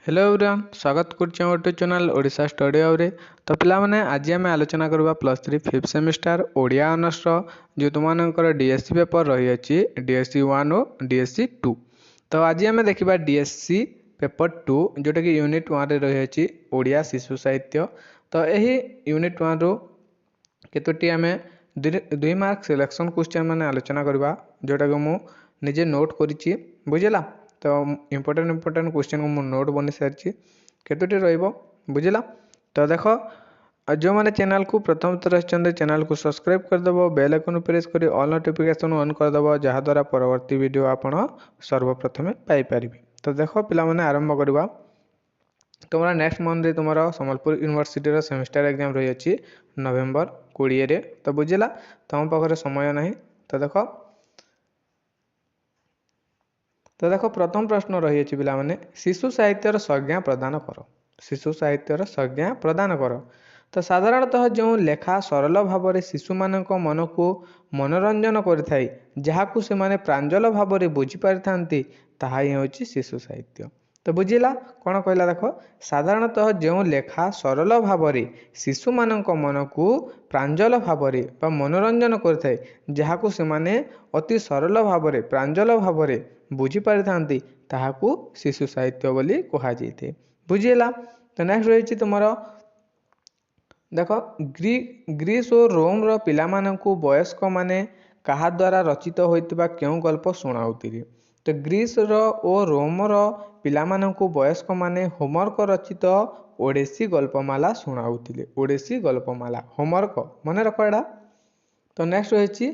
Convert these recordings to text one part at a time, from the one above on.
Hello everyone स्वागत करछे YouTube channel Odisha study house रे। तो पिला माने आज आम आलोचना करबा plus 3 fifth semester Odia honours रो जो तुमानकर डीएससी पेपर रही अछि डीएससी 1 और डीएससी 2। तो आज आम देखिबा डीएससी पेपर 2 जोटा कि यूनिट 1 रे रही अछि ओडिया शिशु साहित्य। तो एही यूनिट 1 रो केतोटी आम 2 मार्क सिलेक्शन क्वेश्चन माने आलोचना करबा जोटा कि मु निजे नोट करिछि बुझिला। तो इंपोर्टेंट क्वेश्चन को मु नोट बनी सारी केतोटी रहिबो बुझिला। तो देखो जो मैंने चैनल को प्रथम थर चैनल को सब्सक्राइब करदेव बेल आइकन प्रेस कर ऑल नोटिफिकेशन ऑन करदेव जहाद्वारा परवर्ती वीडियो आपण सर्वप्रथमे पाइपर। तो देखो पिला माने आरंभ करवा। तुम्हारा नेक्स्ट मंथ रे तुम्हारा संबलपुर यूनिवर्सिटी रो सेमिस्टर एग्जाम रही अछि नवेम्बर 20 रे। तो बुझिला तुम पाखरे समय नहीं। तो देखो प्रथम प्रश्न रही है पिला माने शिशु साहित्यर संज्ञा प्रदान कर। शिशु साहित्यर संज्ञा प्रदान कर। तो साधारणतः जो लेखा सरल भाव में शिशु मान मन को मनोरंजन करिथाई जहाकु से माने प्रांजल भाव में बुझी पारि थांती ताहा ही होची शिशु साहित्य। तो बुझिला कौन कहला देखो साधारणतः जो लेखा सरल भाव में शिशु मान मन को प्रांजल भाव में मनोरंजन करिथाई जहाकु से माने अति सरल भाव में प्रांजल भाव में बुझी पारि थांती ताहाकू शिशु साहित्य बोली कहा जाइए बुझिला। तो नेक्स्ट रही तुमर देख ग्रीस और रोम रो पिला मानकू वयस्क माने कहा द्वारा रचित होइतिबा केउ गल्प सुनाउतिरी। तो ग्रीस रो और रोम रो पिला मानकू वयस्क माने होमवर्क रचित ओडेसी गल्पमाला सुनाउतिले। ओडेसी गल्पमाला होमवर्क मन रख एडा। तो नेक्स्ट रही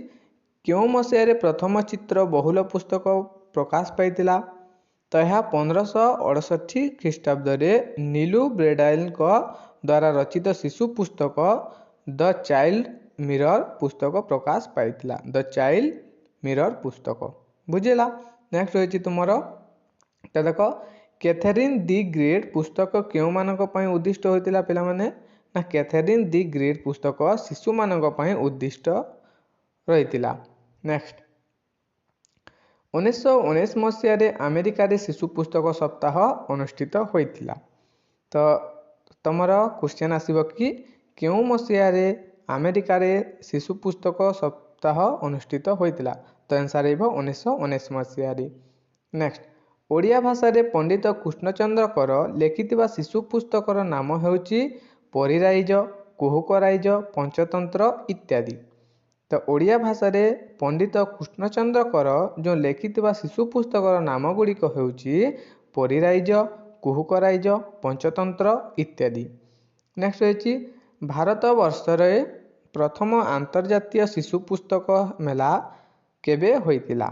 क्यों मसीह प्रथम चित्र बहुल पुस्तक प्रकाश पाइतिला। तो यह 1568 ख्रीष्टाब्द नीलू ब्रेडाइल द्वारा रचित शिशु पुस्तक द चाइल्ड मिरर पुस्तक प्रकाश पाइतिला। द चाइल्ड मिरर पुस्तक बुझिला। नेक्स्ट रही तुमर तो देख कैथरीन दी ग्रेट पुस्तक क्यों मानक पई उद्दिष्ट होइतिला पिला माने ना कैथरीन दी ग्रेट पुस्तक शिशु मानक पई उद्दिष्ट रहितिला। नेक्स्ट 1919 मसीह अमेरिका शिशु पुस्तक सप्ताह अनुष्ठित होइतिला। तो तुमर क्वेश्चन आसीबो कि क्यों मसीह अमेरिका शिशु पुस्तक सप्ताह अनुष्ठित होइतिला। तो आंसर हेबो 1919 मसीह। नेक्स्ट ओडिया भाषा रे पंडित कृष्णचंद्रकर लिखिथिबा शिशु पुस्तकर नाम हेउची परिराइज कुहुकराइज पंचतंत्र इत्यादि। तो ओडिया भाषा रे पंडित कृष्णचंद्रकर जो लिखिथिबा शिशु पुस्तकर नाम गुड़िक हेउची परिराइज कुहुकराइज पंचतंत्र इत्यादि। नेक्स्ट रही भारत वर्ष रे प्रथम अंतर्जातीय शिशु पुस्तक मेला केबे होइतिला।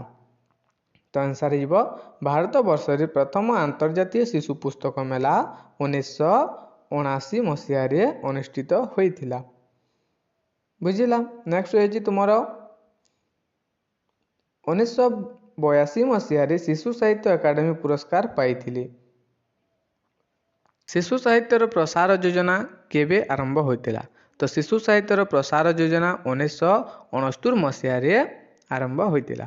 तो आंसर हिबो भारत वर्ष रे प्रथम अंतर्जातीय शिशु पुस्तक मेला 1979 मसीह रे अनुष्ठित होइतिला बुझिला। नेक्स्ट रही तुमर 1982 मसीह शिशु साहित्य एकाडेमी पुरस्कार पाइथिले। शिशु साहित्यर प्रसार योजना केबे आरंभ होइतिला। तो शिशु साहित्यर प्रसार योजना 1969 मसीह आरंभ होइतिला।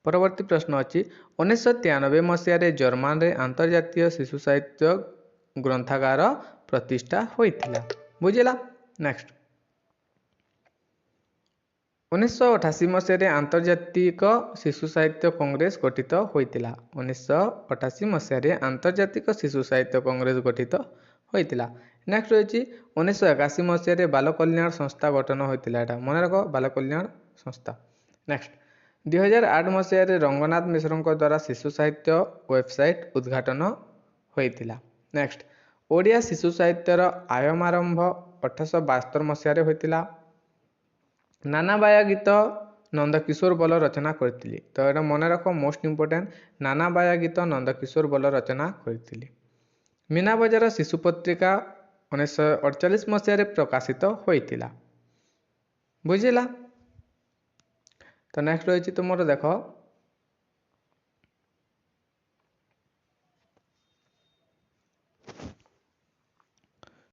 परवर्ती प्रश्न अच्छी 1993 मसीह जर्मन रे अंतर्जातीय शिशु साहित्य ग्रंथागार प्रतिष्ठा होइतिला बुझिला। नेक्स्ट 1988 मसीह आंतर्जातिक शिशु साहित्य कांग्रेस गठित होइतिला। 1988 मसीह आंतर्जातिक शिशु साहित्य कांग्रेस गठित होइतिला। नेक्स्ट रही 1981 मसीह बाल कल्याण संस्था गठन होइतिला। एटा मन रख बाल कल्याण संस्था। नेक्स्ट 2008 मसीह रंगनाथ मिश्र द्वारा शिशु साहित्य वेबसाइट उद्घाटन होइतिला। नेक्स्ट ओडिया शिशु साहित्यर आयमारंभ 1872 मसीह होइतिला। नानाबाया गीत नंदकिशोर बल रचना करथिले। तो एटा मन रख मोस्ट इंपोर्टेंट नानाबाया गीत नंदकिशोर बल रचना करथिले। मीना बजार शिशु पत्रिका 1948 मसीह प्रकाशित होइतिला बुझिला। तो नेक्स्ट रही तुमर देख